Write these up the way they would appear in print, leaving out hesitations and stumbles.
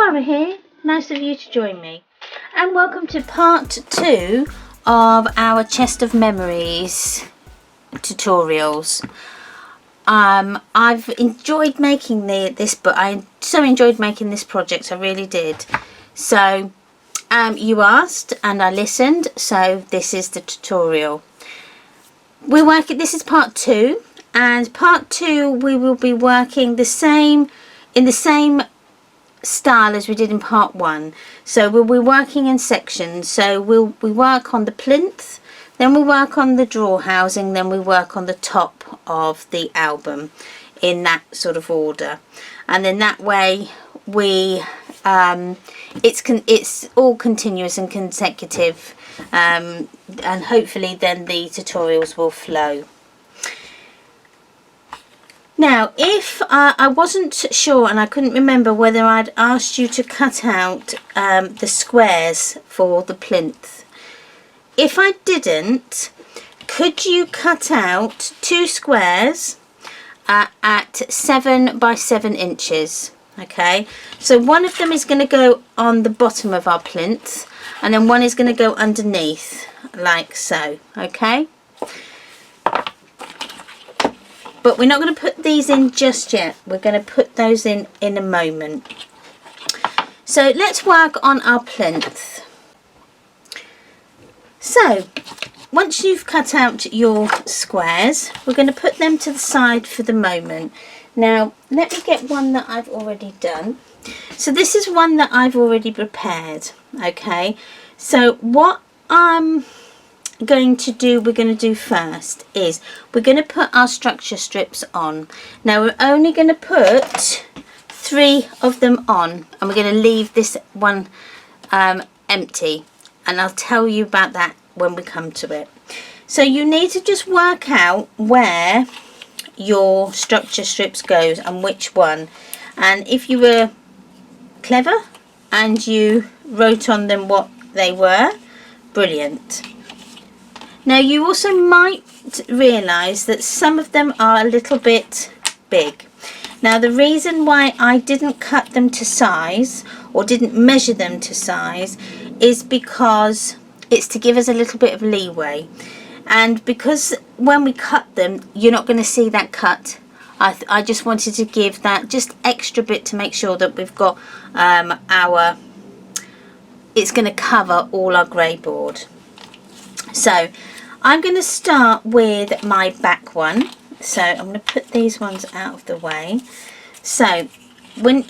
Tamara here, nice of you to join me, and welcome to part 2 of our chest of memories tutorials. I've enjoyed making this, but I so enjoyed making this project, I really did. So you asked and I listened, so this is the tutorial. This is part 2, and part 2 we will be working in the same style as we did in part 1. So we'll be working in sections. So we work on the plinth, then we work on the drawer housing, then we work on the top of the album, in that sort of order. And then that way we it's all continuous and consecutive, and hopefully then the tutorials will flow. Now, if I wasn't sure and I couldn't remember whether I'd asked you to cut out the squares for the plinth. If I didn't, could you cut out 2 squares at 7 by 7 inches? Okay, so one of them is going to go on the bottom of our plinth, and then one is going to go underneath, like so. Okay. But we're not going to put these in just yet. We're going to put those in a moment. So let's work on our plinth. So once you've cut out your squares, we're going to put them to the side for the moment. Now let me get one that I've already done. So this is one that I've already prepared. Okay, so what we're going to do first is we're going to put our structure strips on. Now we're only going to put 3 of them on, and we're going to leave this one empty, and I'll tell you about that when we come to it. So you need to just work out where your structure strips goes and which one, and if you were clever and you wrote on them what they were, brilliant. Now you also might realise that some of them are a little bit big. Now the reason why I didn't cut them to size or didn't measure them to size is because it's to give us a little bit of leeway, and because when we cut them you're not going to see that cut. I just wanted to give that just extra bit to make sure that we've got it's going to cover all our greyboard. So I'm going to start with my back one. So I'm going to put these ones out of the way. So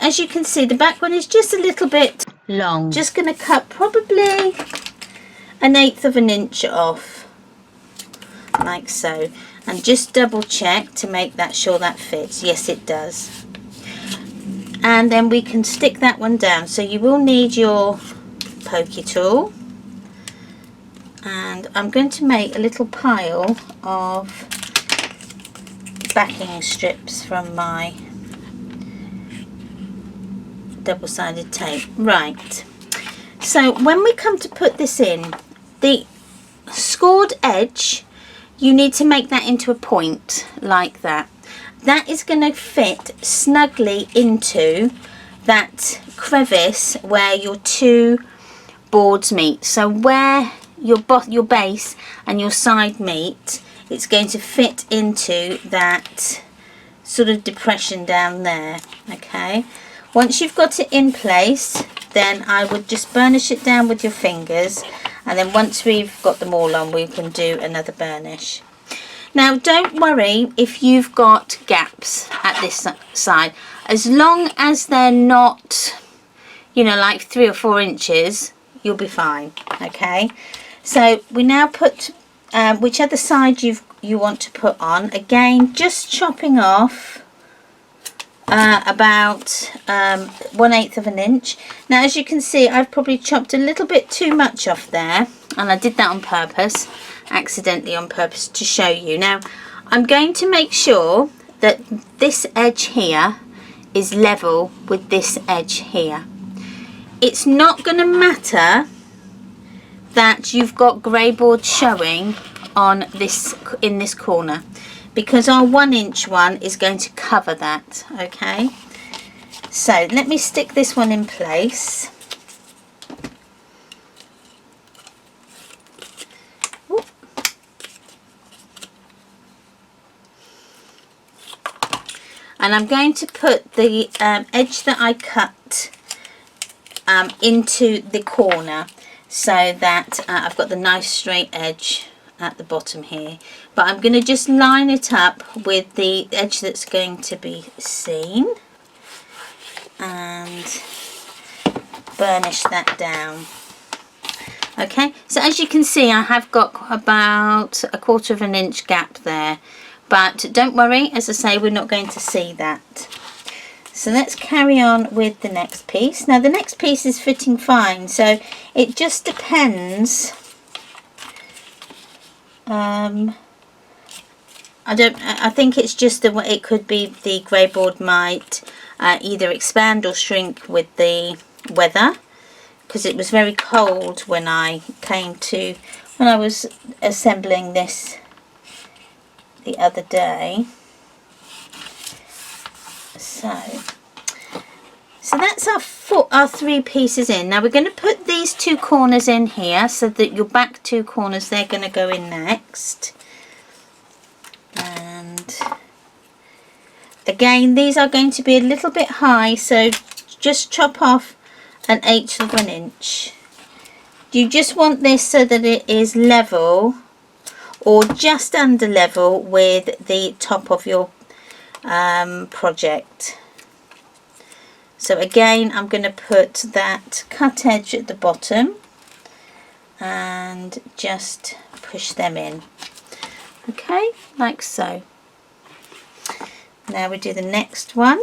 as you can see, the back one is just a little bit long. Just going to cut probably 1/8 of an inch off, like so, and just double check to make sure that fits. Yes, it does. And then we can stick that one down. So you will need your pokey tool. And I'm going to make a little pile of backing strips from my double-sided tape. Right, so when we come to put this in, the scored edge, you need to make that into a point like that. That is going to fit snugly into that crevice where your 2 boards meet. So where your base and your side meet, it's going to fit into that sort of depression down there. Okay, once you've got it in place, then I would just burnish it down with your fingers, and then once we've got them all on, we can do another burnish. Now don't worry if you've got gaps at this side, as long as they're not, you know, like 3 or 4 inches, you'll be fine. Okay, so we now put whichever side you want to put on. Again, just chopping off about 1/8 of an inch. Now as you can see, I've probably chopped a little bit too much off there, and I did that on purpose, accidentally on purpose, to show you. Now I'm going to make sure that this edge here is level with this edge here. It's not going to matter that you've got greyboard showing on this in this corner, because our 1 inch one is going to cover that. Okay, So let me stick this one in place. Ooh. And I'm going to put the edge that I cut into the corner, so that I've got the nice straight edge at the bottom here, but I'm going to just line it up with the edge that's going to be seen and burnish that down. Okay, so as you can see, I have got about 1/4 of an inch gap there, but don't worry, as I say, we're not going to see that. So let's carry on with the next piece. Now the next piece is fitting fine, so it just depends. I think it's just the way it could be the Greyboard might either expand or shrink with the weather, because it was very cold when I was assembling this the other day. So that's our 3 pieces in. Now we're going to put these 2 corners in here, so that your back 2 corners, they're going to go in next. And again, these are going to be a little bit high, so just chop off 1/8 of an inch. You just want this so that it is level or just under level with the top of your project. So again, I'm going to put that cut edge at the bottom and just push them in. Okay, like so. Now we do the next one.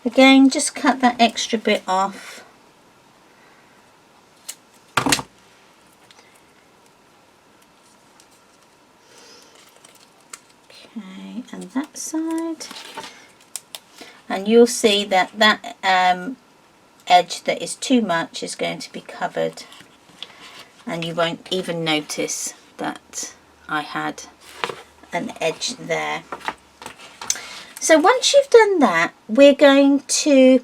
Again, just cut that extra bit off. Okay, and that side. And you'll see that that edge that is too much is going to be covered, and you won't even notice that I had an edge there. So once you've done that, we're going to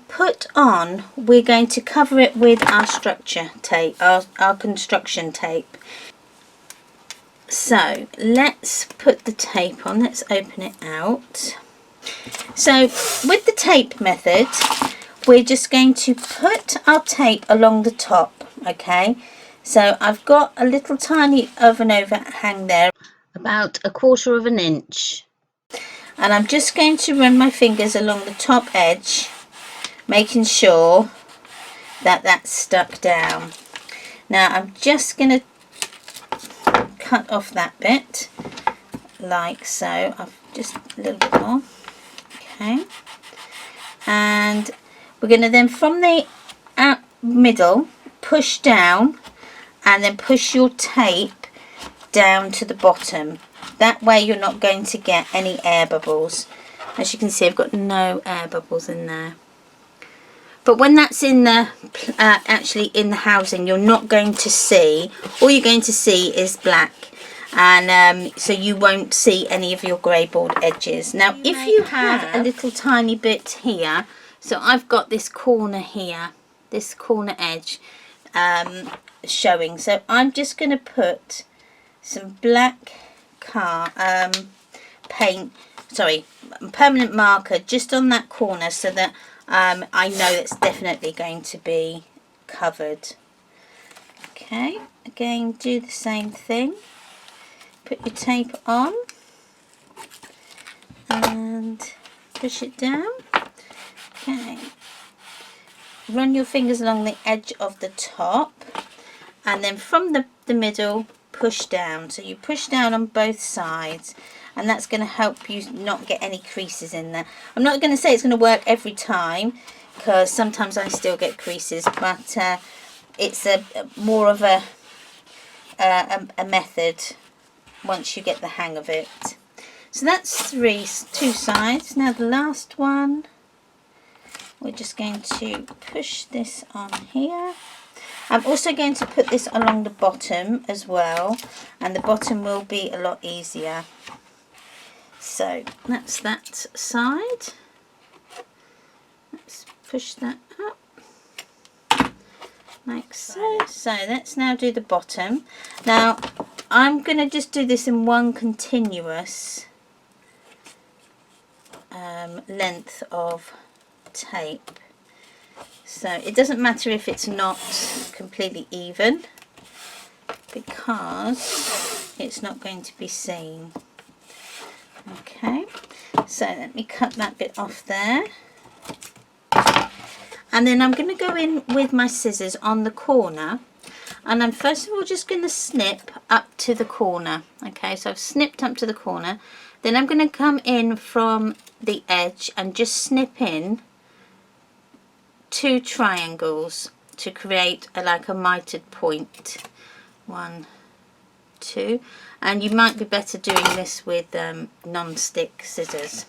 cover it with our structure tape, our construction tape. So let's put the tape on. Let's open it out. So with the tape method, we're just going to put our tape along the top. Okay, so I've got a little tiny oven overhang there, about 1/4 of an inch, and I'm just going to run my fingers along the top edge, making sure that that's stuck down. Now I'm just going to cut off that bit like so. I've just a little bit more. Okay, and we're going to then from the middle push down, and then push your tape down to the bottom. That way you're not going to get any air bubbles. As you can see, I've got no air bubbles in there. But when that's in the actually in the housing, you're not going to see. All you're going to see is black. And so you won't see any of your Greyboard edges. Now if you have a little tiny bit here, so I've got this corner here, this corner edge showing, so I'm just going to put some black permanent marker just on that corner, so that I know it's definitely going to be covered. Okay, again, do the same thing. Put your tape on and push it down. Okay, run your fingers along the edge of the top, and then from the middle push down. So you push down on both sides, and that's going to help you not get any creases in there. I'm not going to say it's going to work every time, because sometimes I still get creases, but it's more of a method once you get the hang of it. So that's two sides. Now the last one, we're just going to push this on here. I'm also going to put this along the bottom as well, and the bottom will be a lot easier. So that's that side. Let's push that up like so. So let's now do the bottom. Now I'm going to just do this in one continuous length of tape. So it doesn't matter if it's not completely even, because it's not going to be seen. Okay, so let me cut that bit off there. And then I'm going to go in with my scissors on the corner, and I'm first of all just going to snip up to the corner. Okay, so I've snipped up to the corner. Then I'm going to come in from the edge and just snip in 2 triangles to create like a mitered point. 1, 2, and you might be better doing this with non-stick scissors.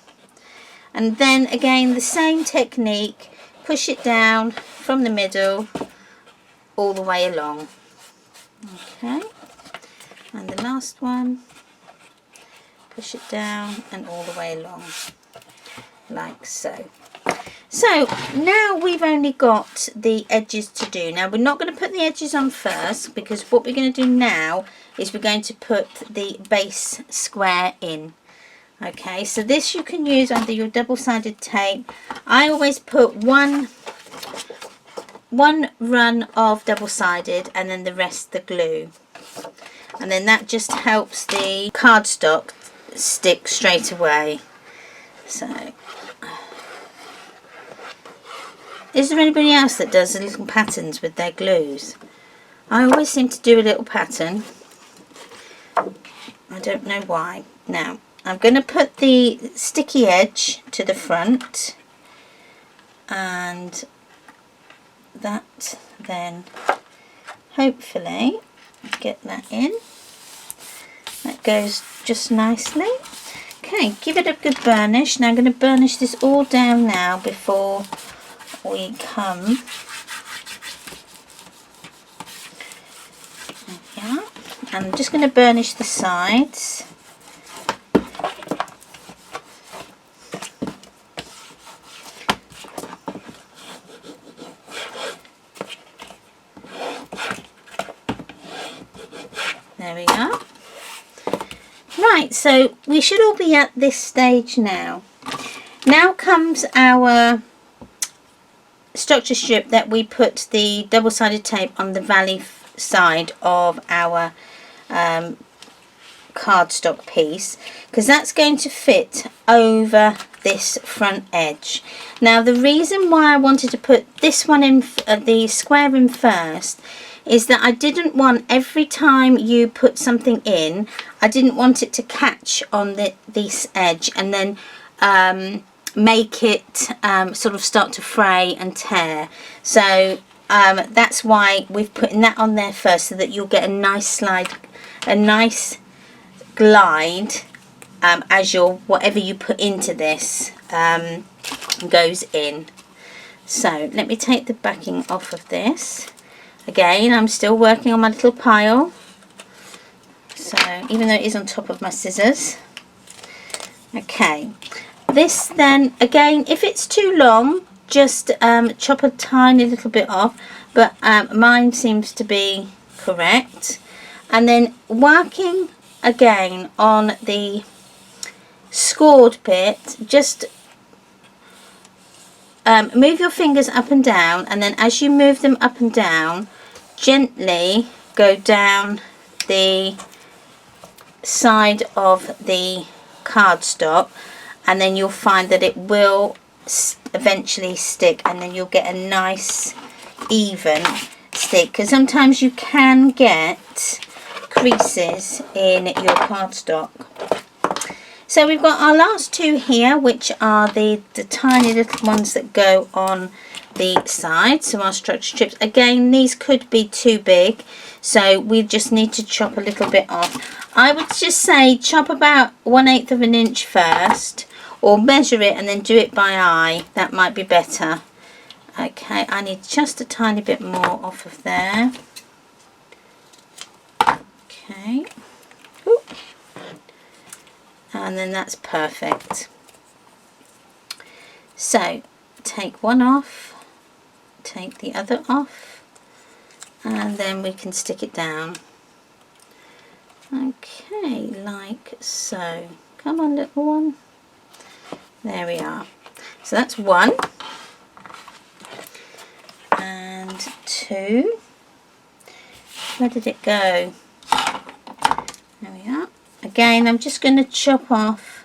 And then again the same technique, push it down from the middle all the way along. Okay, and the last one, push it down and all the way along like so. So now we've only got the edges to do. Now we're not going to put the edges on first, because what we're going to do now is we're going to put the base square in. Okay, so this you can use under your double-sided tape. I always put one run of double-sided and then the rest the glue, and then that just helps the cardstock stick straight away. So is there anybody else that does little patterns with their glues? I always seem to do a little pattern. I don't know why. Now I'm going to put the sticky edge to the front, and that then hopefully get that in. That goes just nicely. Okay, give it a good burnish. Now I'm going to burnish this all down now before we come. Yeah, and I'm just going to burnish the sides. There we are. Right, so we should all be at this stage now. Now comes our structure strip that we put the double-sided tape on the valley side of our cardstock piece, because that's going to fit over this front edge. Now the reason why I wanted to put this one in, the square in first, is that I didn't want, every time you put something in, I didn't want it to catch on this edge and then make it sort of start to fray and tear. So that's why we've put that on there first, so that you'll get a nice slide, a nice glide as your whatever you put into this goes in. So let me take the backing off of this. Again, I'm still working on my little pile, so even though it is on top of my scissors. Okay, this then, again, if it's too long, just chop a tiny little bit off, but mine seems to be correct. And then working again on the scored bit, just move your fingers up and down, and then as you move them up and down, gently go down the side of the cardstock, and then you'll find that it will eventually stick, and then you'll get a nice even stick, because sometimes you can get creases in your cardstock. So we've got our last two here, which are the tiny little ones that go on the side. So our structure strips, again, these could be too big, so we just need to chop a little bit off. I would just say chop about 1/8 of an inch first, or measure it and then do it by eye. That might be better. Okay, I need just a tiny bit more off of there. Okay. Ooh. And then that's perfect. So take one off, take the other off, and then we can stick it down. Okay, like so. Come on, little one. There we are. So that's one. And two. Where did it go? There we are. Again, I'm just going to chop off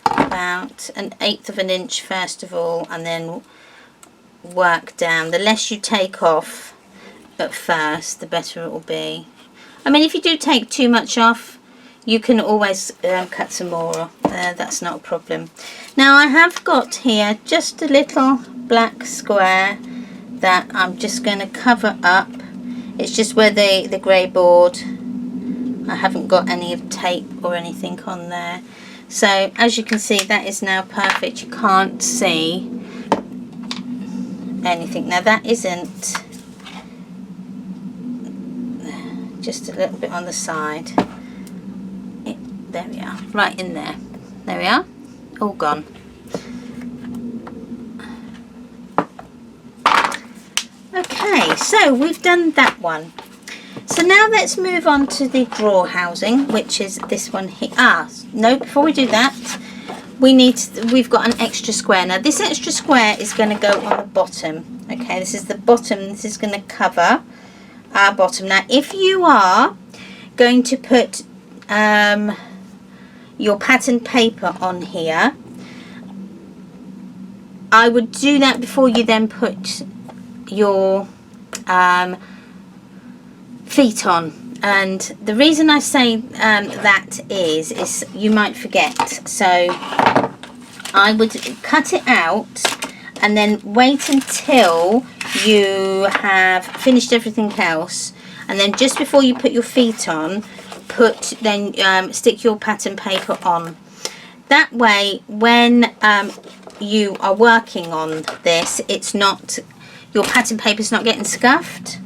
about 1/8 of an inch first of all, and then work down. The less you take off at first, the better it will be. I mean, if you do take too much off, you can always cut some more off. That's not a problem. Now I have got here just a little black square that I'm just going to cover up. It's just where the grey board, I haven't got any tape or anything on there. So as you can see, that is now perfect. You can't see anything. Now that isn't, just a little bit on the side. There we are, right in there. There we are, all gone. Okay, so we've done that one. So now let's move on to the drawer housing, which is this one here. No, before we do that, we've got an extra square. Now this extra square is going to go on the bottom. Okay, this is the bottom. This is going to cover our bottom. Now if you are going to put your pattern paper on here, I would do that before you then put your feet on. And the reason I say that is you might forget. So I would cut it out and then wait until you have finished everything else, and then just before you put your feet on, stick your pattern paper on. That way when you are working on this, it's not, your pattern paper is not getting scuffed.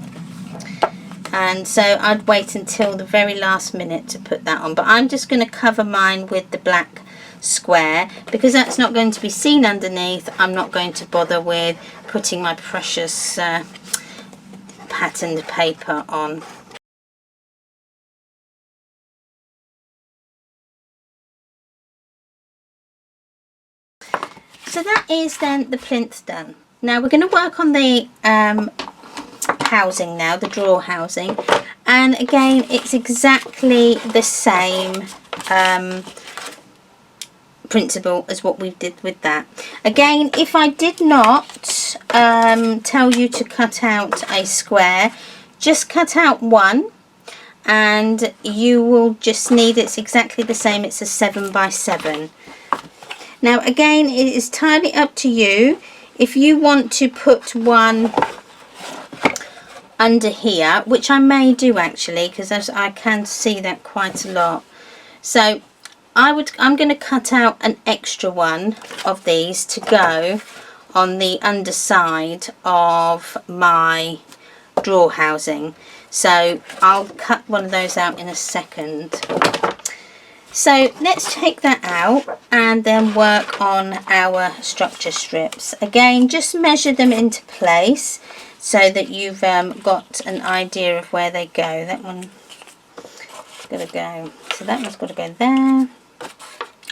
And so I'd wait until the very last minute to put that on, but I'm just going to cover mine with the black square because that's not going to be seen underneath. I'm not going to bother with putting my precious patterned paper on. So that is then the plinth done. Now we're going to work on the housing now, the drawer housing, and again it's exactly the same principle as what we did with that. Again, if I did not tell you to cut out a square, just cut out one and you will just need, it's exactly the same, it's a 7 by 7. Now again, it is entirely up to you. If you want to put one under here, which I may do actually, because I can see that quite a lot. So I'm going to cut out an extra one of these to go on the underside of my drawer housing. So I'll cut one of those out in a second. So let's take that out and then work on our structure strips. Again, just measure them into place so that you've got an idea of where they go. That one's got to go, so that one's got to go there,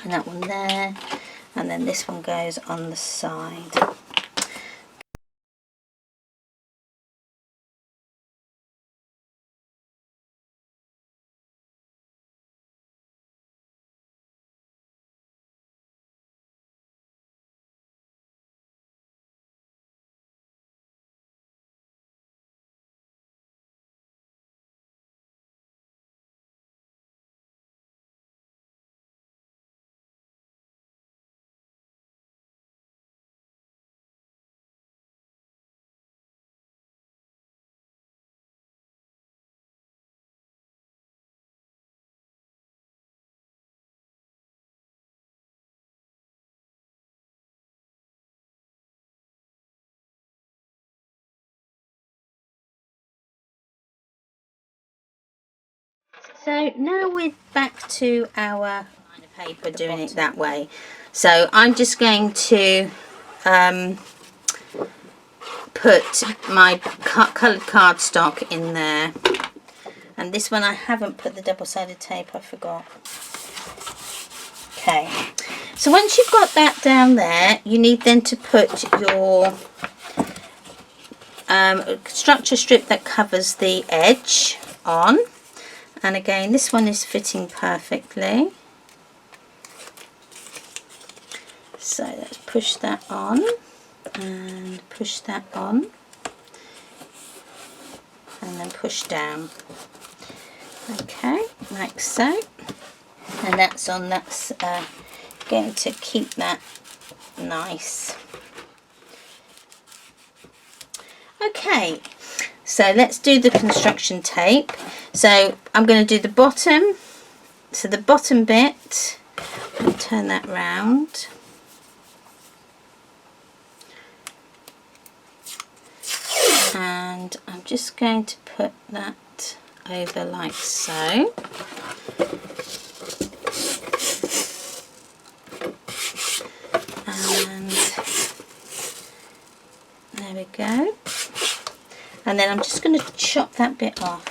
and that one there, and then this one goes on the side. So now we're back to our paper, doing it that way. So I'm just going to put my coloured cardstock in there. And this one I haven't put the double-sided tape, I forgot. Okay, so once you've got that down there, you need then to put your structure strip that covers the edge on. And again, this one is fitting perfectly. So let's push that on and push that on and then push down. Okay, like so. And that's on, that's going to keep that nice. Okay, so let's do the construction tape. So I'm going to do the bottom. So the bottom bit, I'll turn that round. And I'm just going to put that over like so. And there we go. And then I'm just going to chop that bit off.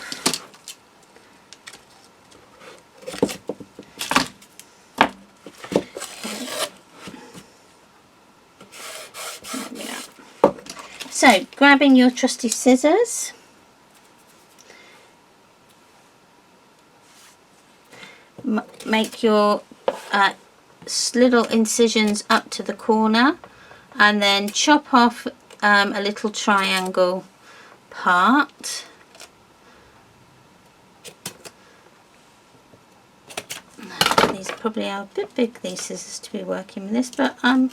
So, grabbing your trusty scissors, make your little incisions up to the corner, and then chop off a little triangle part. These probably are a bit big, these scissors, to be working with this, but I'm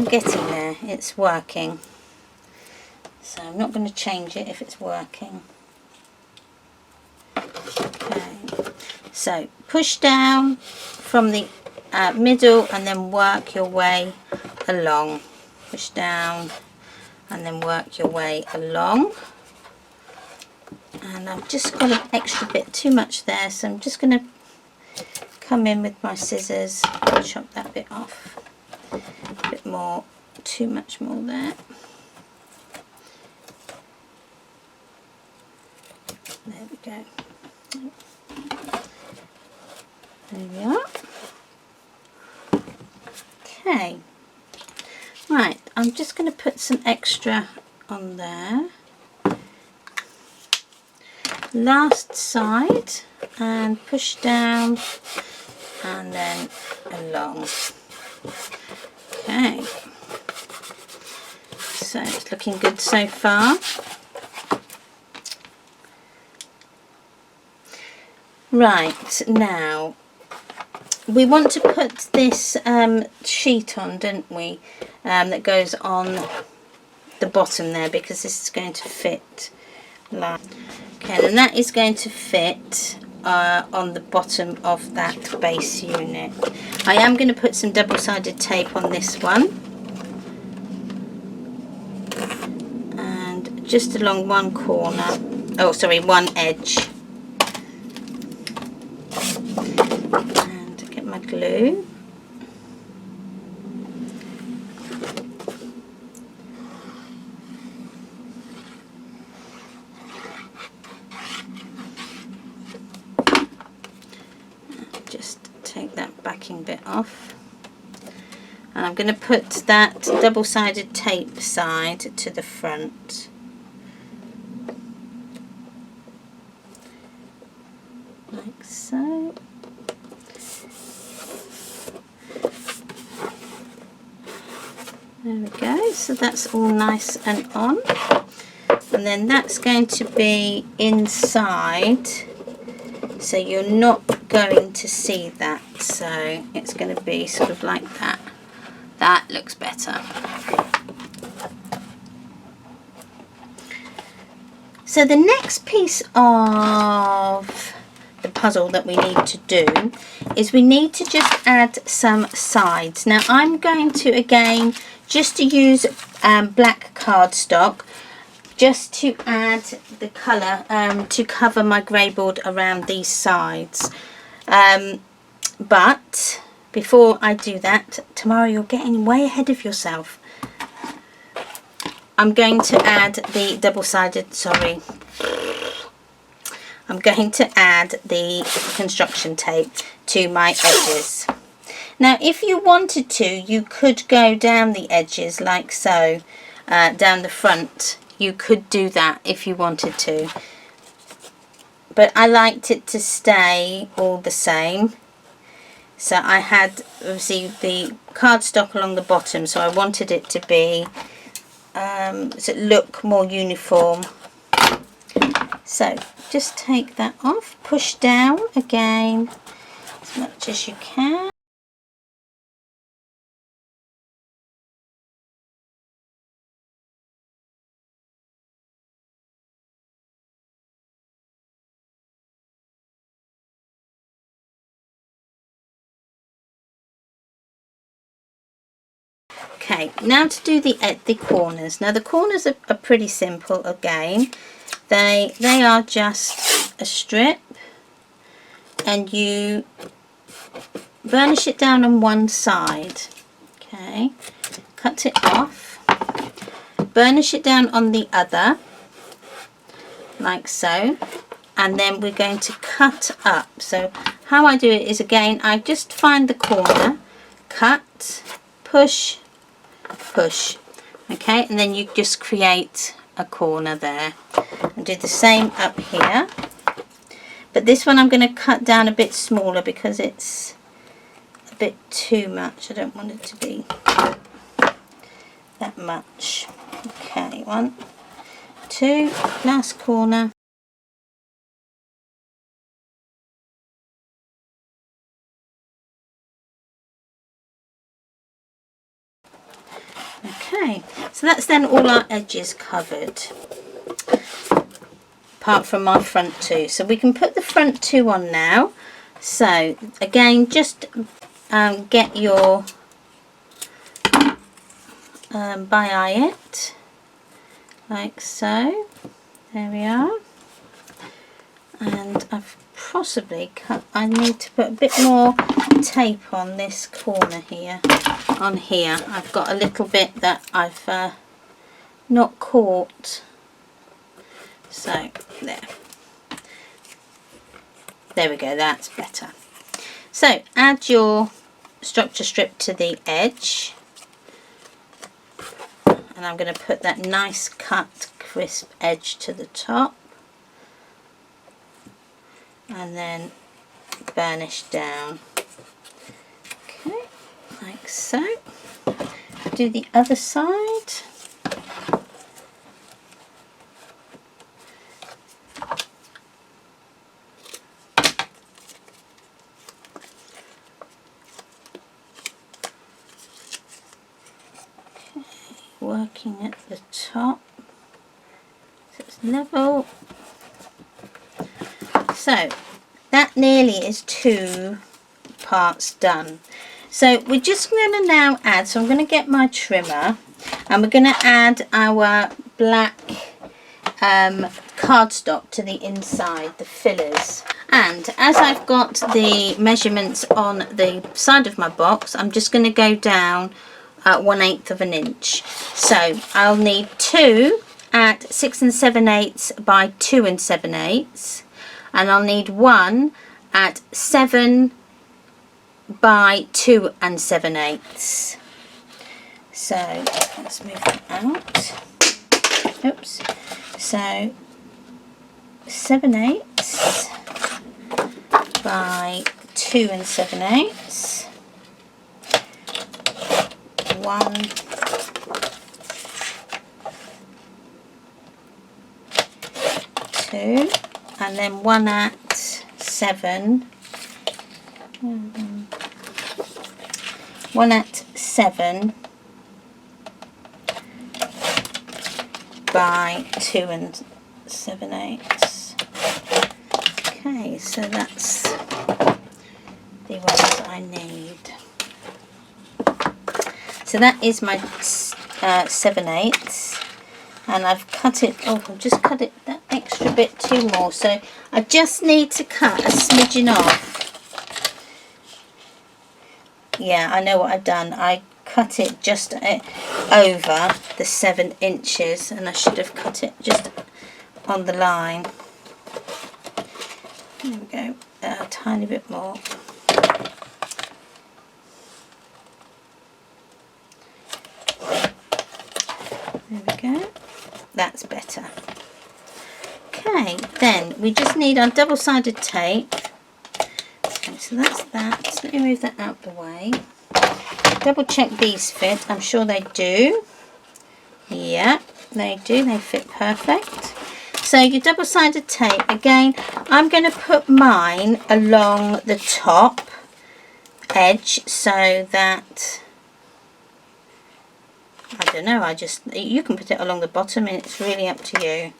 getting there. It's working. So I'm not going to change it if it's working. Okay, so push down from the middle and then work your way along. Push down and then work your way along. And I've just got an extra bit too much there, so I'm just going to come in with my scissors and chop that bit off. A bit more, too much more there. There we go. There we are. Okay. Right, I'm just going to put some extra on there. Last side, and push down and then along. Okay. So it's looking good so far. Right, now we want to put this sheet on, don't we, that goes on the bottom there, because this is going to fit like, okay, and that is going to fit on the bottom of that base unit. I am going to put some double-sided tape on this one, and just along one corner, oh sorry, one edge. And get my glue. Just take that backing bit off. And I'm going to put that double-sided tape side to the front. Like so. There we go, so that's all nice and on. And then that's going to be inside, so you're not going to see that. So it's going to be sort of like that. That looks better. So the next piece of the puzzle that we need to do is we need to just add some sides. Now I'm going to, again, just to use black cardstock, just to add the colour to cover my greyboard around these sides. But before I do that, Tamara, you're getting way ahead of yourself. I'm going to add the double-sided, sorry, I'm going to add the construction tape to my edges. Now if you wanted to, you could go down the edges like so, down the front. You could do that if you wanted to, but I liked it to stay all the same. So I had obviously the cardstock along the bottom, so I wanted it to be so it look more uniform. So just take that off, push down again as much as you can. Okay, now to do the corners. Now the corners are pretty simple again. They are just a strip, and you burnish it down on one side. Okay, cut it off, burnish it down on the other like so, and then we're going to cut up. So how I do it is, again, I just find the corner, cut, push, push. Okay, and then you just create a corner there, and do the same up here. But this one I'm going to cut down a bit smaller because it's a bit too much. I don't want it to be that much. Okay, 1, 2, last corner. Okay, so that's then all our edges covered, apart from our front two. So we can put the front two on now. So again, just get your bi-eye it like so. There we are. And I've possibly cut, I need to put a bit more tape on this corner here. On here I've got a little bit that I've not caught. So there we go, that's better. So add your structure strip to the edge, and I'm going to put that nice cut crisp edge to the top, and then burnish down. Okay, like so. Do the other side. Okay, working at the top so it's level. So that nearly is 2 parts done. So we're just going to now add, so I'm going to get my trimmer, and we're going to add our black cardstock to the inside, the fillers. And as I've got the measurements on the side of my box, I'm just going to go down 1/8 of an inch. So I'll need 2 at 6 7/8 by 2 7/8, and I'll need 1 at 7 by 2 7/8. So let's move that out. Oops. So 7/8 by 2 7/8. 1, 2, and then 1 at 7. 1 at 7 by 2 7/8. Okay, so that's the ones I need. So that is my 7/8, and I've cut it. Oh, I've just cut it that extra bit too more. So I just need to cut a smidgen off. Yeah, I know what I've done. I cut it just over the 7 inches, and I should have cut it just on the line. There we go, a tiny bit more. There we go, that's better. Okay, then we just need our double-sided tape. Okay, so that's that. Just let me move that out the way. Double check these fit. I'm sure they do. Yeah, they do. They fit perfect. So your double-sided tape, again, I'm going to put mine along the top edge so that, I don't know, you can put it along the bottom and it's really up to you.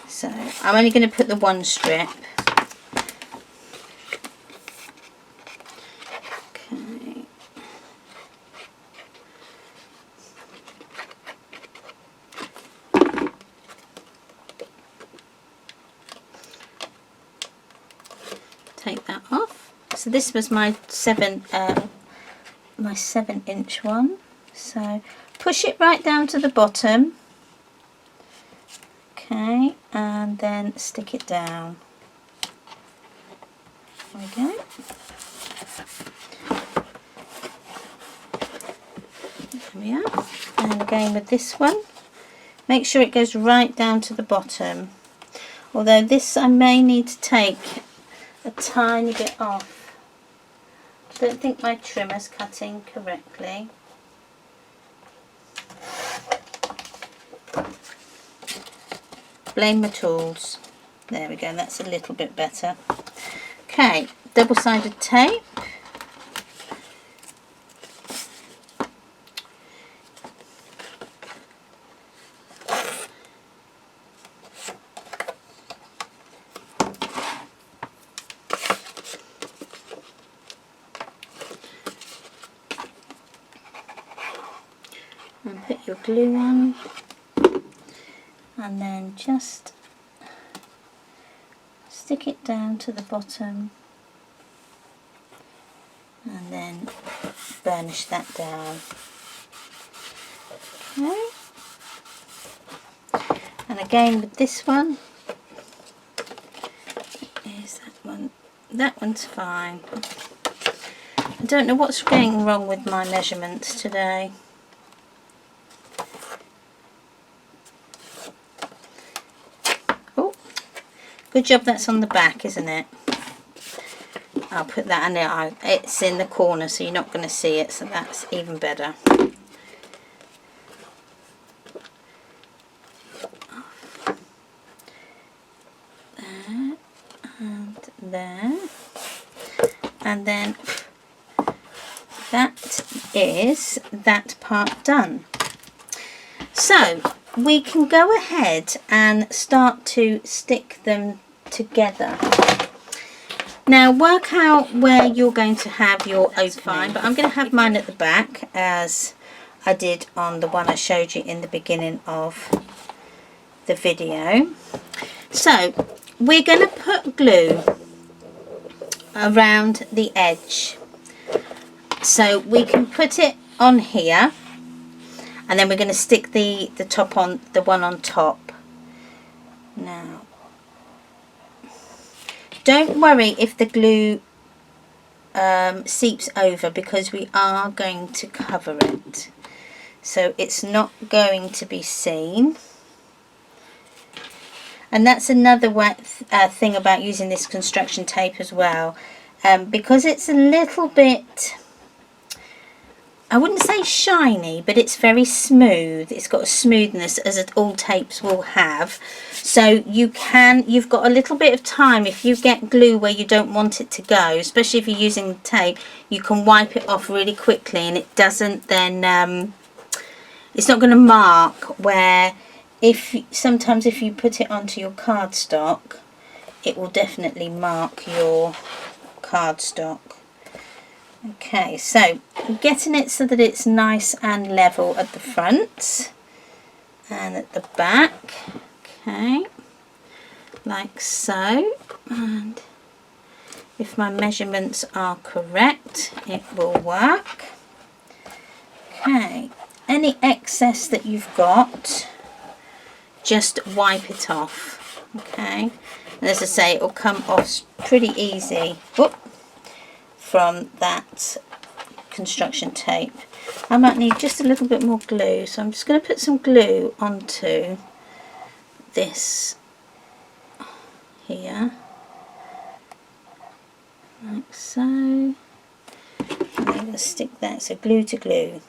So I'm only going to put the one strip. Okay. Take that off. So this was my 7-inch one. So push it right down to the bottom. Okay, and then stick it down. There we go. There we are. And again with this one, make sure it goes right down to the bottom. Although this I may need to take a tiny bit off. I don't think my trimmer's cutting correctly. Blame my tools. There we go, that's a little bit better. Okay, double-sided tape. And put your glue on. And then just stick it down to the bottom and then burnish that down. Okay. And again with this one, is that one. That one's fine. I don't know what's going wrong with my measurements today. Good job that's on the back, isn't it? I'll put that in there. It's in the corner, so you're not going to see it, so that's even better. There and there. And then that is that part done. So we can go ahead and start to stick them together. Now work out where you're going to have your opening, but I'm going to have mine at the back as I did on the one I showed you in the beginning of the video. So we're going to put glue around the edge, so we can put it on here, and then we're going to stick the top on, the one on top. Now don't worry if the glue seeps over, because we are going to cover it, so it's not going to be seen. And that's another thing about using this construction tape as well, because it's a little bit, I wouldn't say shiny, but it's very smooth. It's got a smoothness, as all tapes will have. So you've got a little bit of time. If you get glue where you don't want it to go, especially if you're using the tape, you can wipe it off really quickly, and it doesn't then, it's not going to mark. Where sometimes if you put it onto your cardstock, it will definitely mark your cardstock. Okay, so getting it so that it's nice and level at the front and at the back. Okay, like so. And if my measurements are correct, it will work. any excess that you've got, just wipe it off, okay? And as I say, it will come off pretty easy from that construction tape. I might need just a little bit more glue, so I'm just going to put some glue onto this here, like so. And I'm going to stick that, so glue to glue.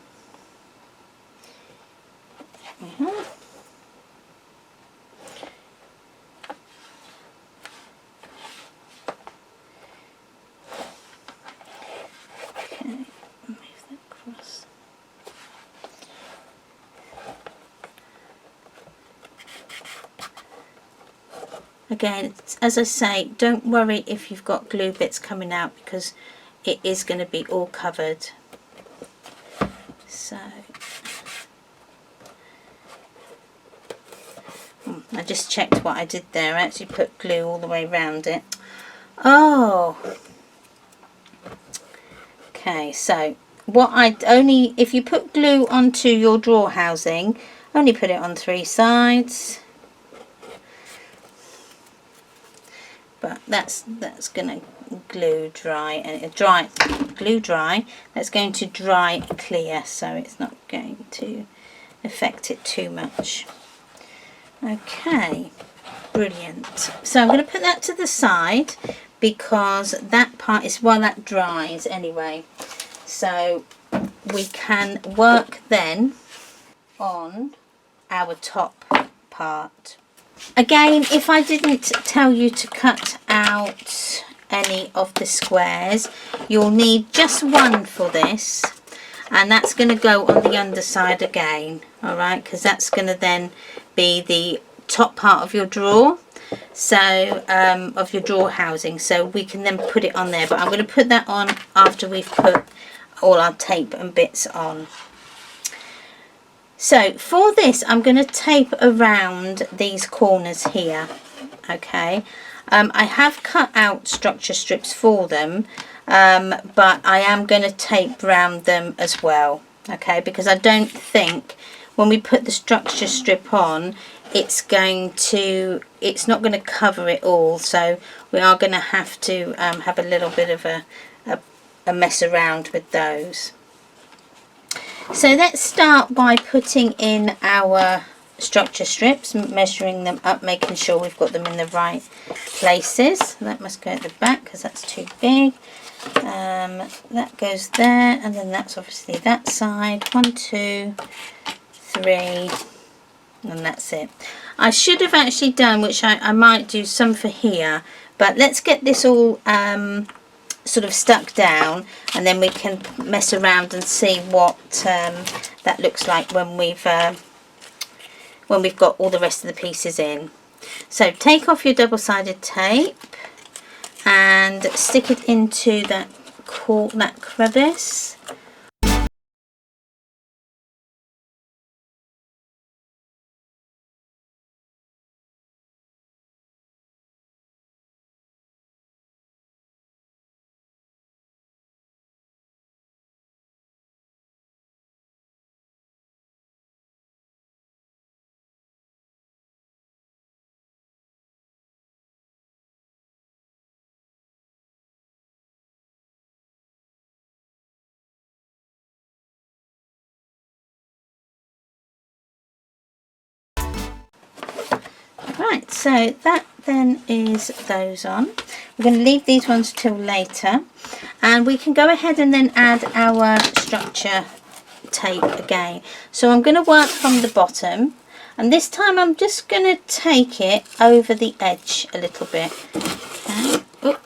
Again, as I say, don't worry if you've got glue bits coming out, because it is going to be all covered. So I just checked what I did there. I actually put glue all the way around it. Oh, okay. So if you put glue onto your drawer housing, only put it on 3 sides. But that's going to glue dry, and glue dry. That's going to dry clear, so it's not going to affect it too much. Okay, brilliant. So I'm going to put that to the side, because that part is while that dries anyway. So we can work then on our top part. Again, if I didn't tell you to cut out any of the squares, you'll need just one for this, and that's going to go on the underside again, alright, because that's going to then be the top part of your drawer, so of your drawer housing, so we can then put it on there. But I'm going to put that on after we've put all our tape and bits on. So for this, I'm going to tape around these corners here, okay. I have cut out structure strips for them, but I am going to tape around them as well, okay, because I don't think when we put the structure strip on, it's not going to cover it all, so we are going to have to have a little bit of a mess around with those. So let's start by putting in our structure strips, measuring them up, making sure we've got them in the right places. That must go at the back because that's too big. That goes there, and then that's obviously that side. 1, 2, 3, and that's it. I should have actually done, which I might do some for here, but let's get this all sort of stuck down, and then we can mess around and see what that looks like when we've got all the rest of the pieces in. So take off your double-sided tape and stick it into that crevice. Right, so that then is those on. We're going to leave these ones till later, and we can go ahead and then add our structure tape again. So I'm going to work from the bottom, and this time I'm just going to take it over the edge a little bit. Okay. Oop.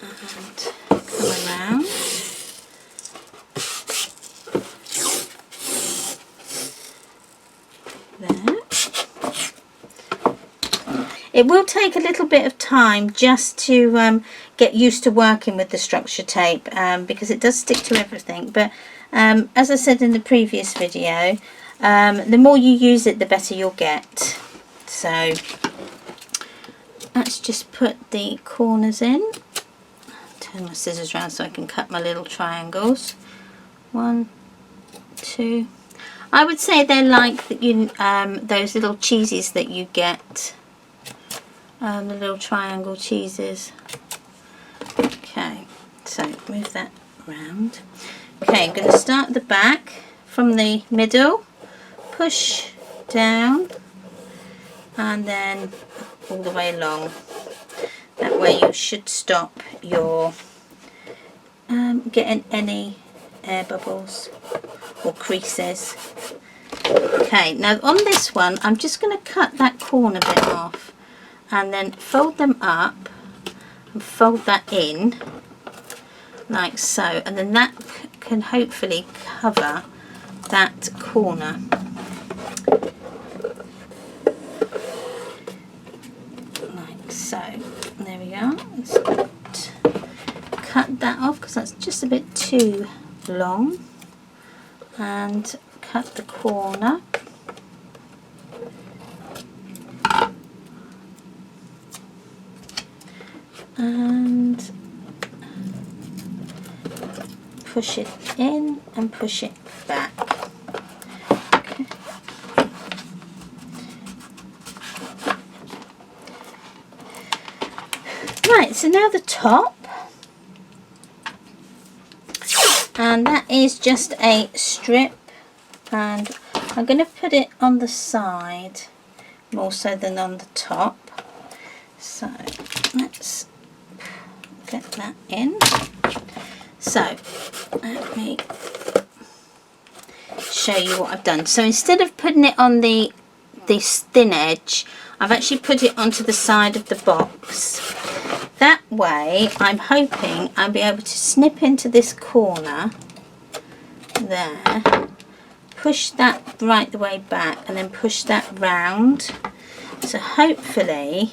And come around. There. It will take a little bit of time just to get used to working with the structure tape, because it does stick to everything, but as I said in the previous video, the more you use it, the better you'll get. So let's just put the corners in. Turn my scissors around so I can cut my little triangles. 1, 2. I would say they're like those little cheeses that you get, the little triangle cheeses. Okay, so move that round. Okay, I'm going to start at the back from the middle, push down, and then all the way along. That way you should stop your getting any air bubbles or creases. Okay, now on this one I'm just going to cut that corner bit off and then fold them up and fold that in like so, and then that can hopefully cover that corner. Like so. There we are. Let's cut that off because that's just a bit too long, and cut the corner. And push it in and push it back. Okay. Right, so now the top, and that is just a strip, and I'm going to put it on the side more so than on the top. So let's get that in. So let me show you what I've done. So instead of putting it on this thin edge, I've actually put it onto the side of the box. That way I'm hoping I'll be able to snip into this corner there, push that right the way back, and then push that round. So hopefully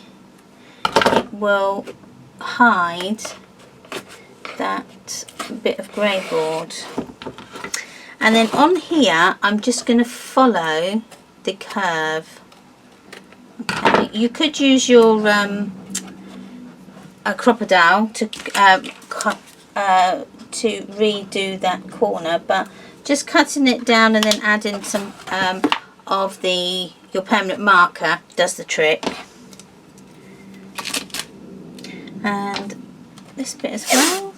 it will hide that bit of Greyboard. And then on here I'm just going to follow the curve. Okay, you could use your a crocodile to redo that corner, but just cutting it down and then adding some of your permanent marker does the trick. And this bit as well,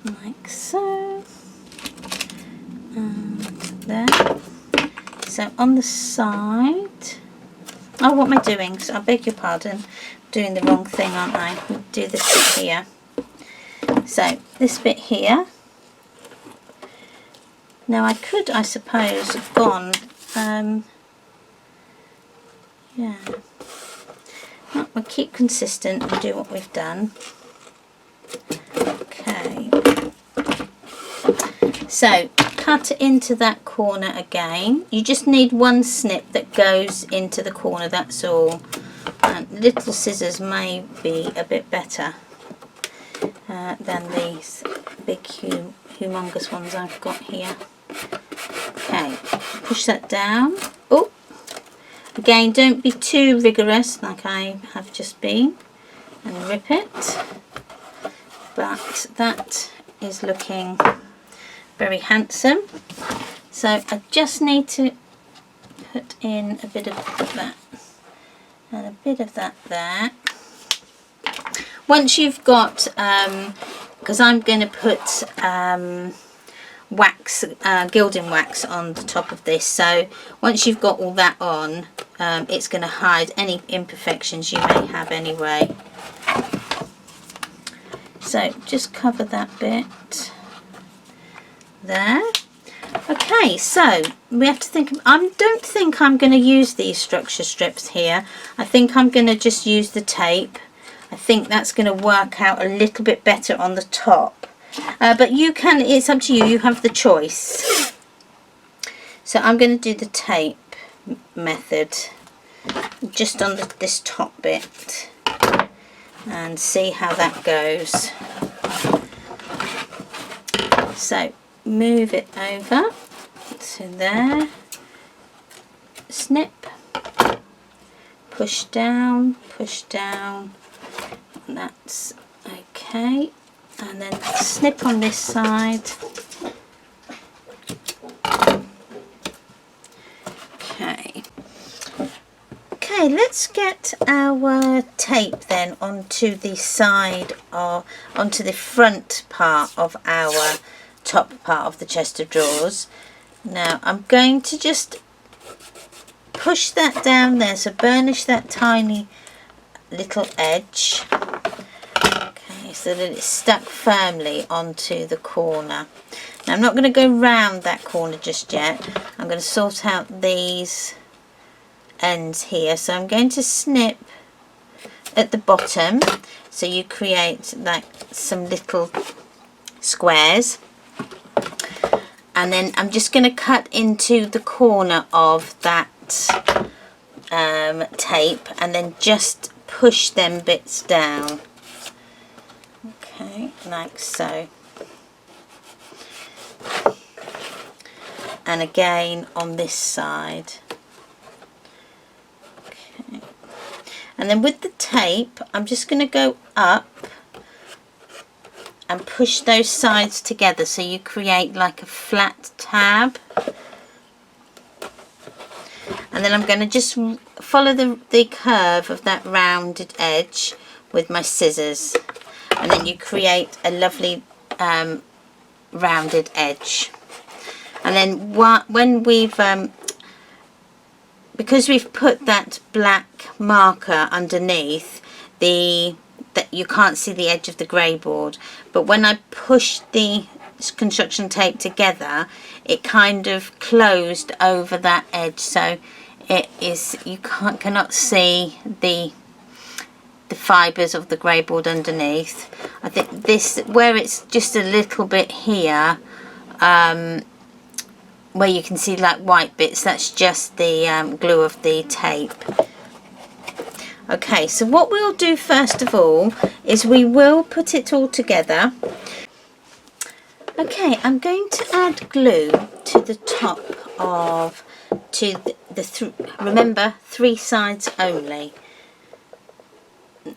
like so, and there. So on the side, oh, what am I doing? So I beg your pardon, I'm doing the wrong thing, aren't I? I'll do this bit here. So this bit here. Now I could, I suppose, have gone, yeah. Well, we'll keep consistent and do what we've done. Okay. So cut into that corner again. You just need one snip that goes into the corner, that's all. And little scissors may be a bit better than these big humongous ones I've got here. Okay, push that down. Oh, again, don't be too rigorous like I have just been, and rip it. But that is looking very handsome. So I just need to put in a bit of that and a bit of that there. Once you've got, because I'm going to put wax, gilding wax on the top of this, so once you've got all that on, it's going to hide any imperfections you may have anyway. So just cover that bit there. Okay, so we have to think, I don't think I'm going to use these structure strips here. I think I'm going to just use the tape. I think that's going to work out a little bit better on the top. But you can, it's up to you, you have the choice. So I'm going to do the tape method just on this top bit and see how that goes. So move it over to there, snip, push down, that's okay. and then snip on this side. Okay, let's get our tape then onto the side or onto the front part of our top part of the chest of drawers. Now I'm going to just push that down there, so burnish that tiny little edge, okay, so that it's stuck firmly onto the corner. Now I'm not going to go round that corner just yet. I'm going to sort out these ends here, so I'm going to snip at the bottom so you create like some little squares, and then I'm just going to cut into the corner of that tape and then just push them bits down, okay, like so. And again on this side. Okay. And then with the tape, I'm just going to go up and push those sides together so you create like a flat tab. And then I'm going to just follow the curve of that rounded edge with my scissors. And then you create a lovely rounded edge. And then when we've because we've put that black marker underneath that you can't see the edge of the grey board, but when I pushed the construction tape together, it kind of closed over that edge, so it is, you cannot see the fibres of the grey board underneath. I think this, where it's just a little bit here, where you can see like white bits, that's just the glue of the tape. Okay, so what we'll do first of all is we will put it all together. Okay, I'm going to add glue to the top of, remember, 3 sides only.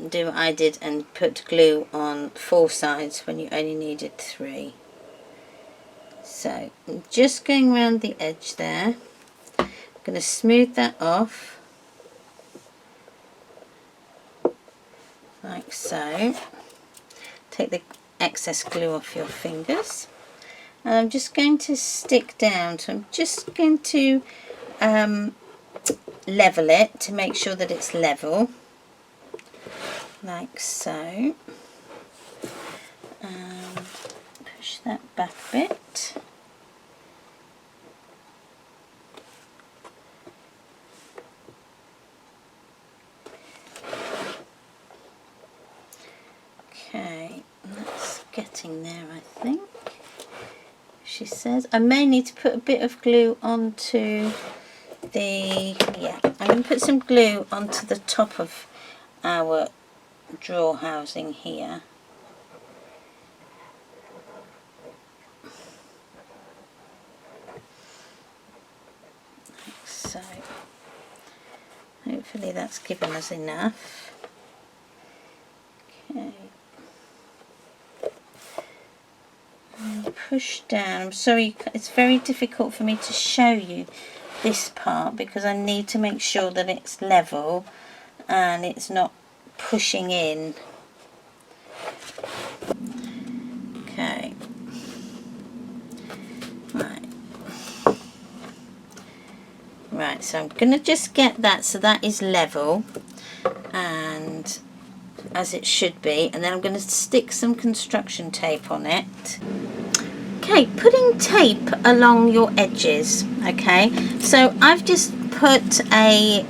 Do what I did and put glue on 4 sides when you only needed 3. So I'm just going around the edge there. I'm going to smooth that off like so. Take the excess glue off your fingers, and I'm just going to stick down. So I'm just going to level it to make sure that it's level, like so, and push that back a bit. Okay, that's getting there, I think. She says I may need to put a bit of glue onto the, yeah, I'm going to put some glue onto the top of our drawer housing here. Like so. Hopefully that's given us enough. Okay. And push down. I'm sorry, it's very difficult for me to show you this part because I need to make sure that it's level and it's not pushing in. Okay. Right, so I'm going to just get that so that is level and as it should be, and then I'm going to stick some construction tape on it. Okay, putting tape along your edges. Okay, so I've just put a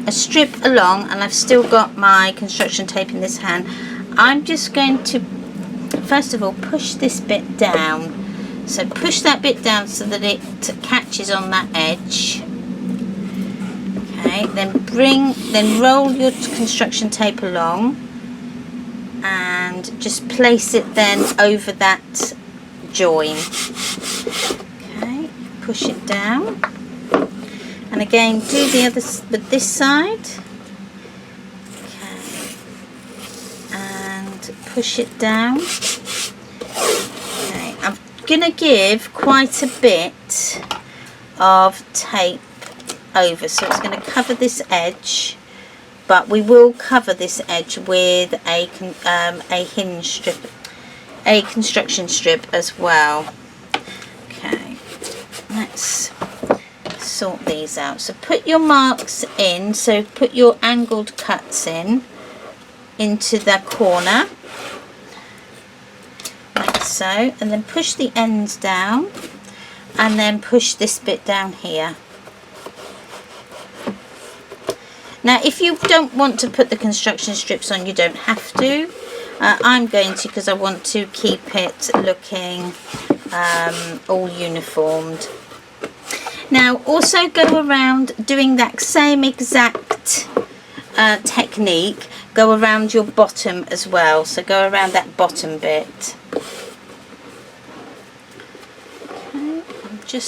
strip along and I've still got my construction tape in this hand. I'm just going to first of all push this bit down, so push that bit down so that it catches on that edge. Okay, then roll your construction tape along and just place it then over that join. Okay, push it down, and again do the other with this side. Okay, and push it down. Okay, I'm gonna give quite a bit of tape over, so it's going to cover this edge, but we will cover this edge with a hinge strip, a construction strip as well. Okay, let's sort these out. So put your marks in, so put your angled cuts in into the corner like so, and then push the ends down, and then push this bit down here. Now if you don't want to put the construction strips on, you don't have to. I'm going to, because I want to keep it looking all uniformed. Now also go around doing that same exact technique, go around your bottom as well, so go around that bottom bit. Okay,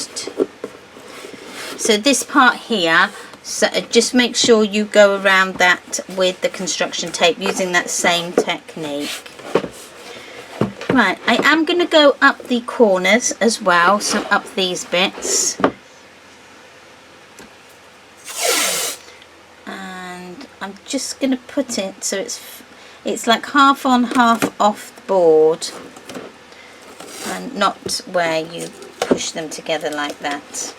so this part here, so just make sure you go around that with the construction tape using that same technique. Right, I am going to go up the corners as well, so up these bits. And I'm just going to put it so it's like half on, half off the board, and not where you push them together like that.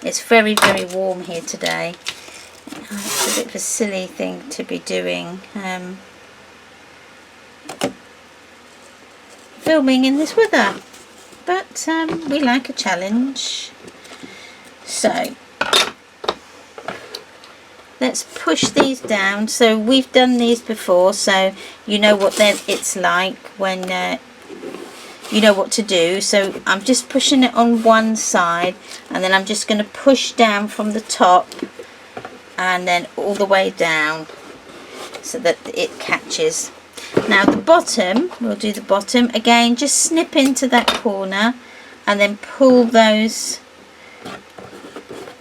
It's very, very warm here today. It's a bit of a silly thing to be doing, filming in this weather, but we like a challenge. So let's push these down. So we've done these before, so you know what it's like when you know what to do. So I'm just pushing it on one side, and then I'm just going to push down from the top and then all the way down so that it catches. Now the bottom, we'll do the bottom again, just snip into that corner and then pull those.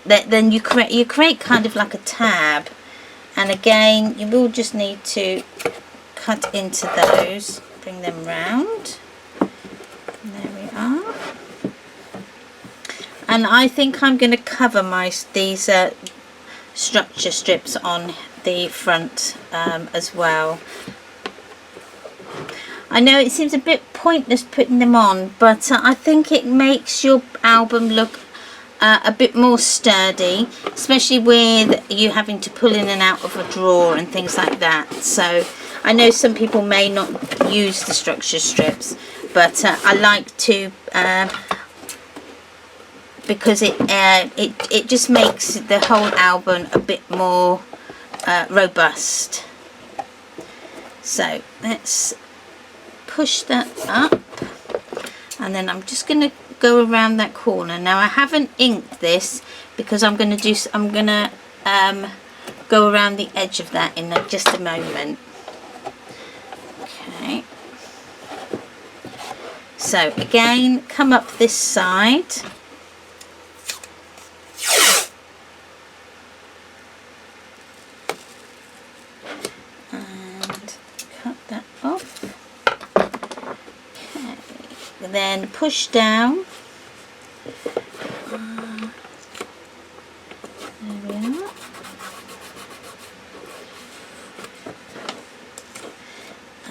Then you create kind of like a tab, and again you will just need to cut into those, bring them round. There we are. And I think I'm going to cover these structure strips on the front as well. I know it seems a bit pointless putting them on, but I think it makes your album look a bit more sturdy, especially with you having to pull in and out of a drawer and things like that. So I know some people may not use the structure strips, but I like to because it just makes the whole album a bit more robust. So let's push that up, and then I'm just going to go around that corner. Now I haven't inked this because I'm going to go around the edge of that in just a moment. Okay. So again, come up this side. And cut that off. Okay. Then push down. There we are.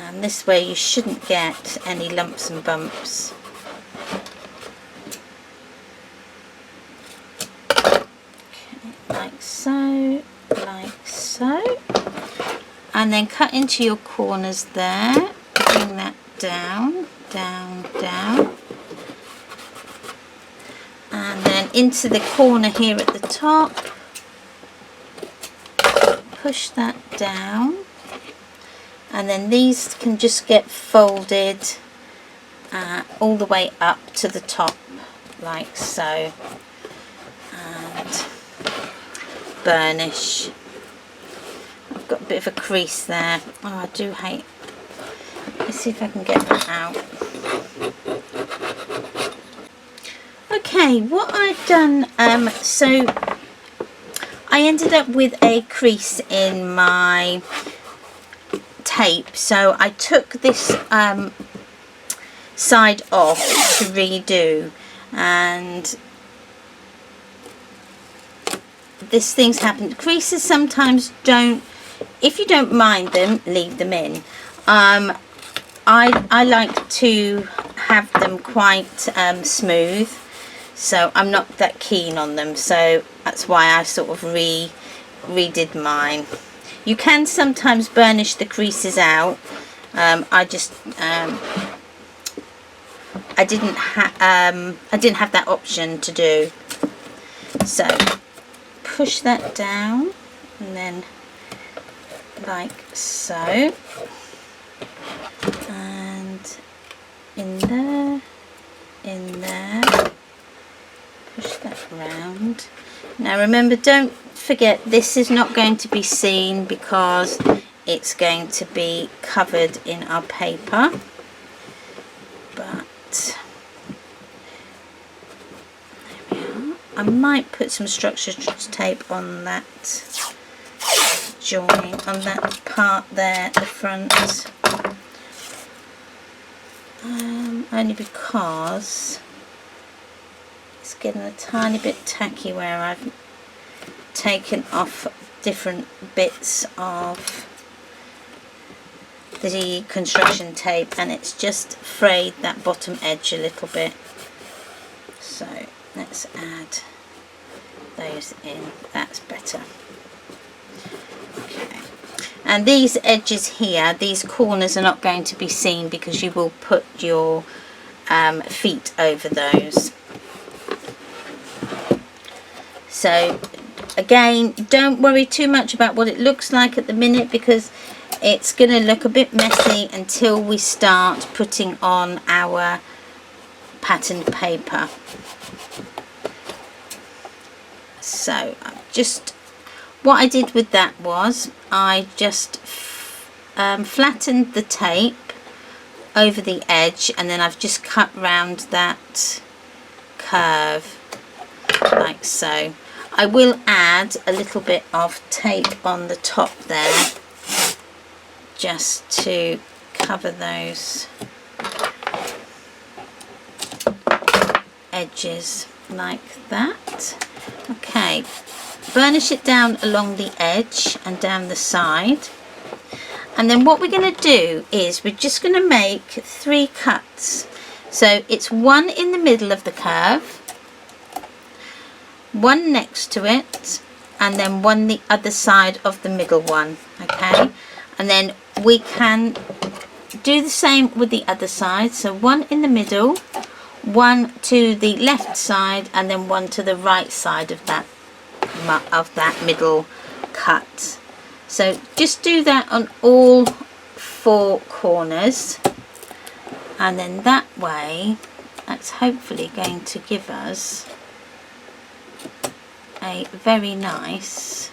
And this way you shouldn't get any lumps and bumps. Okay, like so, like so. And then cut into your corners there. Bring that down, down, down. And then into the corner here at the top. Push that down. And then these can just get folded all the way up to the top, like so, and burnish. I've got a bit of a crease there. Oh, I do hate. Let's see if I can get that out. Okay, what I've done, so I ended up with a crease in my tape, so I took this side off to redo, and this thing's happened. Creases sometimes don't, if you don't mind them, leave them in. I like to have them quite smooth, so I'm not that keen on them, so that's why I sort of redid mine. You can sometimes burnish the creases out. I didn't have that option to do. So push that down, and then like so, and in there, push that round. Now remember, don't forget, this is not going to be seen because it's going to be covered in our paper, but there we are. I might put some structure tape on that joint, on that part there at the front, only because it's getting a tiny bit tacky where I've taken off different bits of the construction tape, and it's just frayed that bottom edge a little bit. So let's add those in, that's better. Okay. And these edges here, these corners are not going to be seen because you will put your feet over those. So again, don't worry too much about what it looks like at the minute, because it's going to look a bit messy until we start putting on our patterned paper. So what I did with that was I just flattened the tape over the edge, and then I've just cut round that curve like so. I will add a little bit of tape on the top there just to cover those edges like that. Okay, burnish it down along the edge and down the side, and then what we're going to do is we're just going to make 3 cuts. So it's one in the middle of the curve, one next to it, and then one the other side of the middle one. Okay, and then we can do the same with the other side. So one in the middle, one to the left side, and then one to the right side of that middle cut. So just do that on all 4 corners, and then that way that's hopefully going to give us a very nice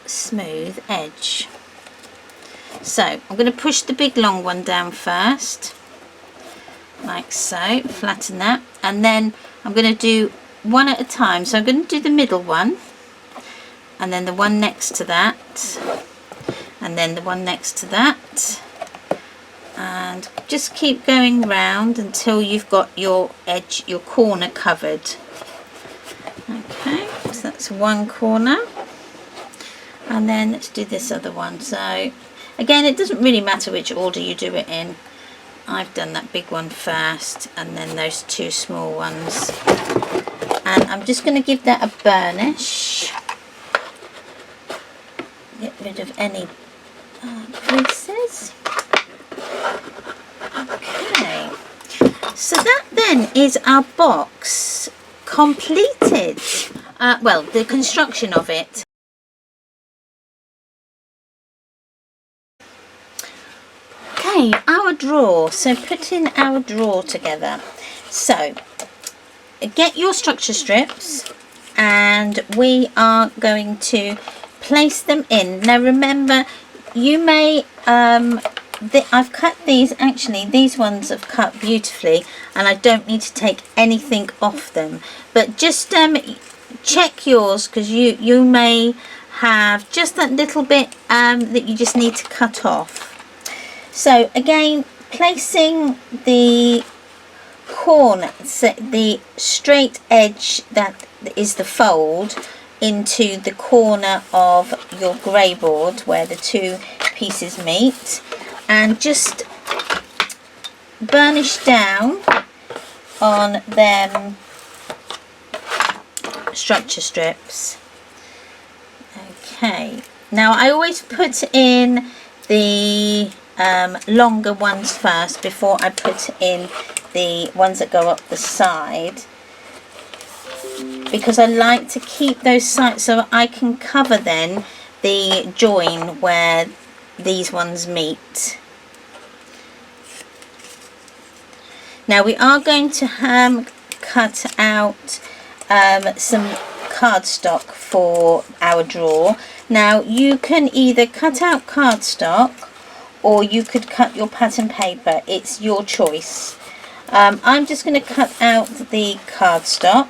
smooth edge. So I'm going to push the big long one down first like so, flatten that, and then I'm going to do one at a time. So I'm going to do the middle one, and then the one next to that, and then the one next to that, and just keep going round until you've got your edge, your corner covered. Okay, so that's one corner, and then let's do this other one. So again, it doesn't really matter which order you do it in. I've done that big one first, and then those 2 small ones, and I'm just going to give that a burnish, get rid of any creases. Okay, so that then is our box completed. Well, the construction of it. Okay, our drawer. So putting our drawer together. So get your structure strips, and we are going to place them in. Now remember, you may I've cut these, actually these ones have cut beautifully, and I don't need to take anything off them, but just check yours, because you may have just that little bit that you just need to cut off. So again, placing the corner, so the straight edge that is the fold, into the corner of your greyboard where the two pieces meet, and just burnish down on them structure strips. Okay, now I always put in the longer ones first before I put in the ones that go up the side, because I like to keep those sides so I can cover then the join where these ones meet. Now we are going to cut out some cardstock for our drawer. Now you can either cut out cardstock or you could cut your pattern paper, it's your choice. I'm just going to cut out the cardstock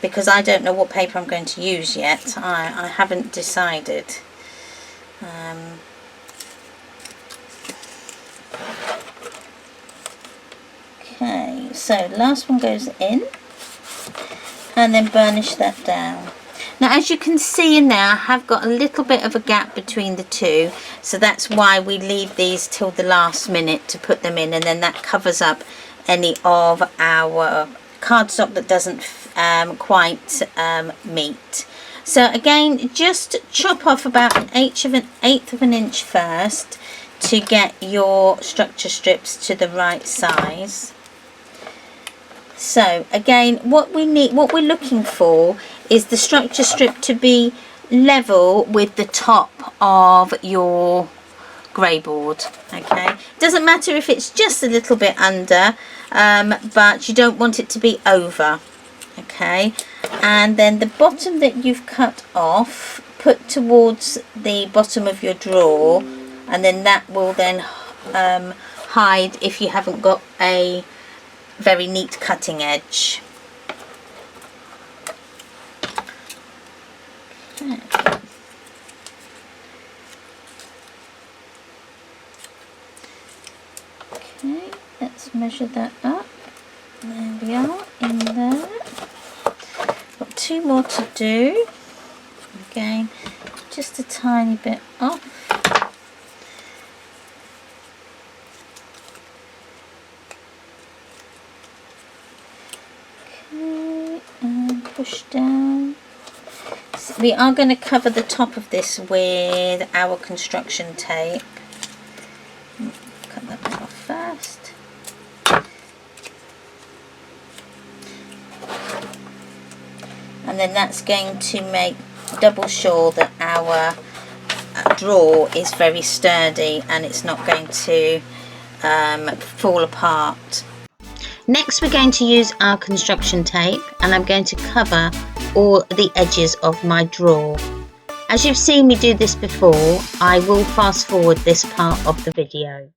because I don't know what paper I'm going to use yet. I haven't decided. Okay, so last one goes in and then burnish that down. Now as you can see in there, I have got a little bit of a gap between the two, so that's why we leave these till the last minute to put them in, and then that covers up any of our cardstock that doesn't quite meet. So again, just chop off about an eighth of an inch first to get your structure strips to the right size. So again, what we're looking for is the structure strip to be level with the top of your greyboard. Okay, doesn't matter if it's just a little bit under, but you don't want it to be over. Okay, and then the bottom that you've cut off, put towards the bottom of your drawer, and then that will then hide if you haven't got a very neat cutting edge. Okay, let's measure that up. There we are, in there. Got two more to do. Again, just a tiny bit off. Okay, and push down. So we are going to cover the top of this with our construction tape. Cut that bit off first. And then that's going to make double sure that our drawer is very sturdy and it's not going to fall apart. Next we're going to use our construction tape, and I'm going to cover all the edges of my drawer. As you've seen me do this before, I will fast forward this part of the video.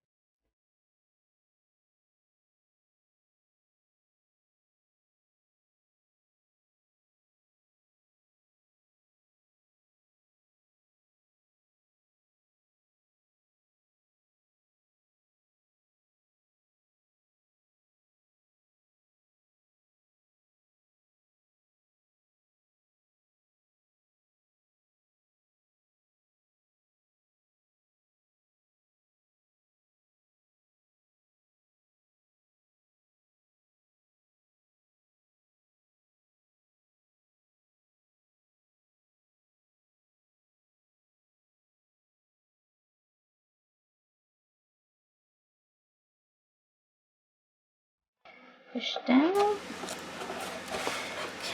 Push down.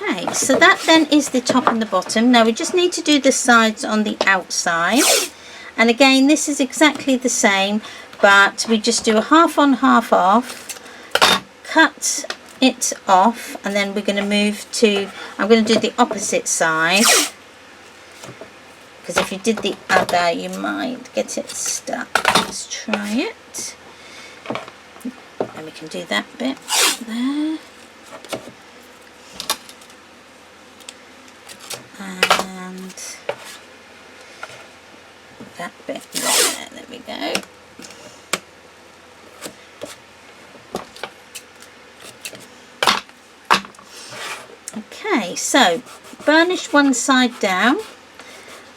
Okay, so that then is the top and the bottom. Now we just need to do the sides on the outside, and again this is exactly the same, but we just do a half on, half off, cut it off, and then we're going to move to, I'm going to do the opposite side, because if you did the other you might get it stuck. Let's try it. And we can do that bit there. And that bit there. There we go. Okay, so burnish one side down,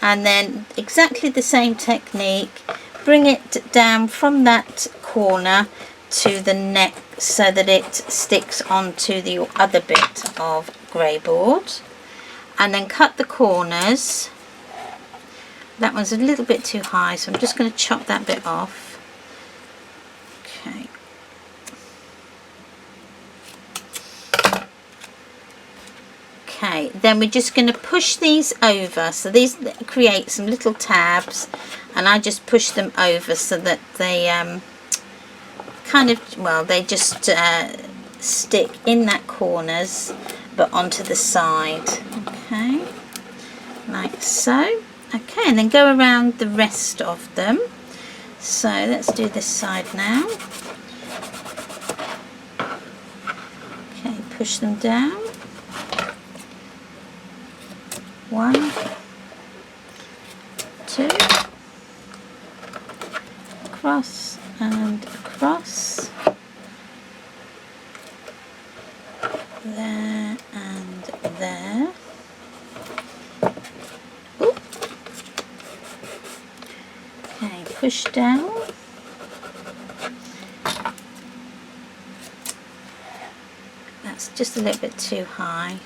and then exactly the same technique, bring it down from that corner to the neck so that it sticks onto the other bit of Greyboard, and then cut the corners. That one's a little bit too high, so I'm just going to chop that bit off. Okay. Okay, then we're just going to push these over, so these create some little tabs, and I just push them over so that they kind of, well, they just stick in that corners but onto the side. Okay, like so. Okay, and then go around the rest of them. So let's do this side now. Okay, push them down. 1, 2, across and across, there and there. Ooh. Okay, push down. That's just a little bit too high.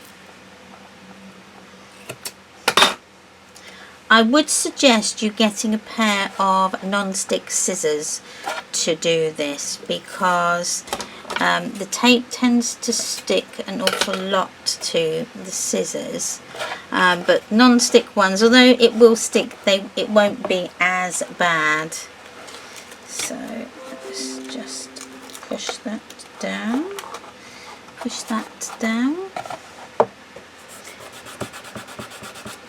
I would suggest you getting a pair of non-stick scissors to do this, because the tape tends to stick an awful lot to the scissors, but non-stick ones, although it will stick, it won't be as bad. So let's just push that down, push that down.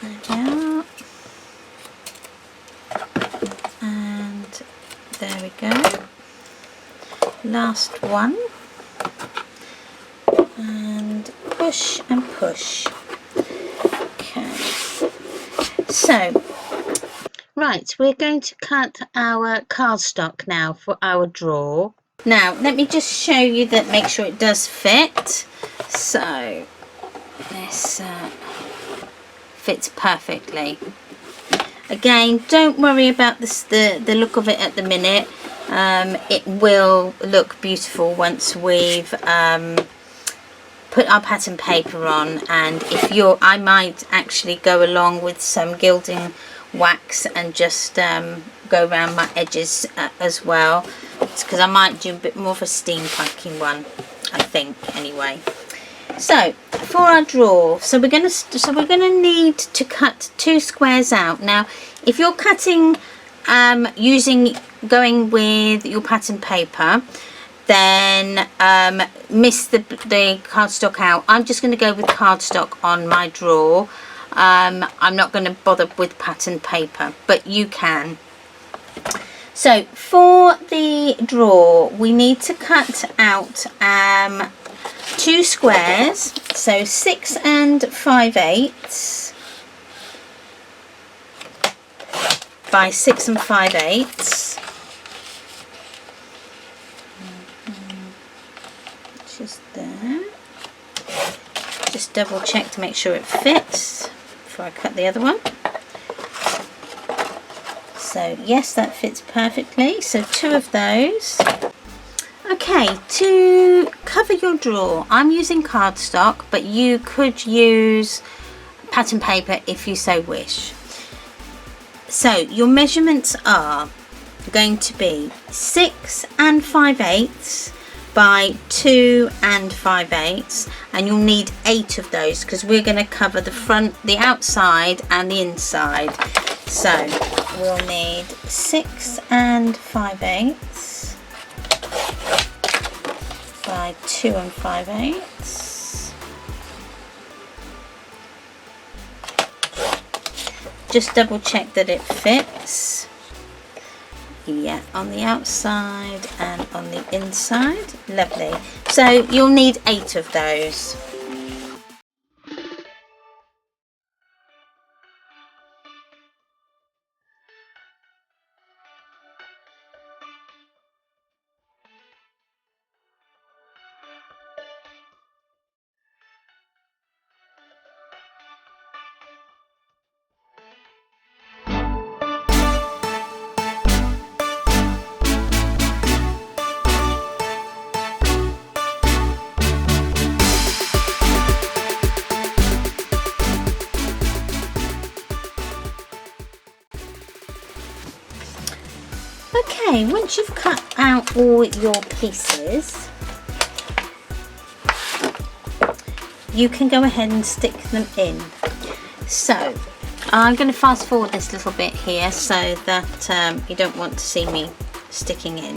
There we are. And there we go. Last one. And push and push. Okay. So, right, we're going to cut our cardstock now for our drawer. Now, let me just show you that, make sure it does fit. So, this fits perfectly. Again, don't worry about this, the look of it at the minute. It will look beautiful once we've put our pattern paper on, and if I might actually go along with some gilding wax and just go around my edges as well. It's because I might do a bit more of a steampunky one, I think, anyway. So for our drawer, we're going to need to cut 2 squares out. Now, if you're cutting going with your pattern paper, then miss the cardstock out. I'm just going to go with cardstock on my drawer. I'm not going to bother with pattern paper, but you can. So for the drawer, we need to cut out 2 squares, so 6 5/8 by 6 5/8. Just there. Just double check to make sure it fits before I cut the other one. So yes, that fits perfectly. So 2 of those. Okay, to cover your drawer, I'm using cardstock, but you could use pattern paper if you so wish. So your measurements are going to be 6 5/8 by 2 5/8, and you'll need 8 of those because we're going to cover the front, the outside and the inside. So we'll need 6 5/8 by 2 5/8. Just double check that it fits. Yeah, on the outside and on the inside. Lovely. So you'll need 8 of those. Okay, once you've cut out all your pieces, you can go ahead and stick them in. So I'm going to fast forward this little bit here so that you don't want to see me sticking in.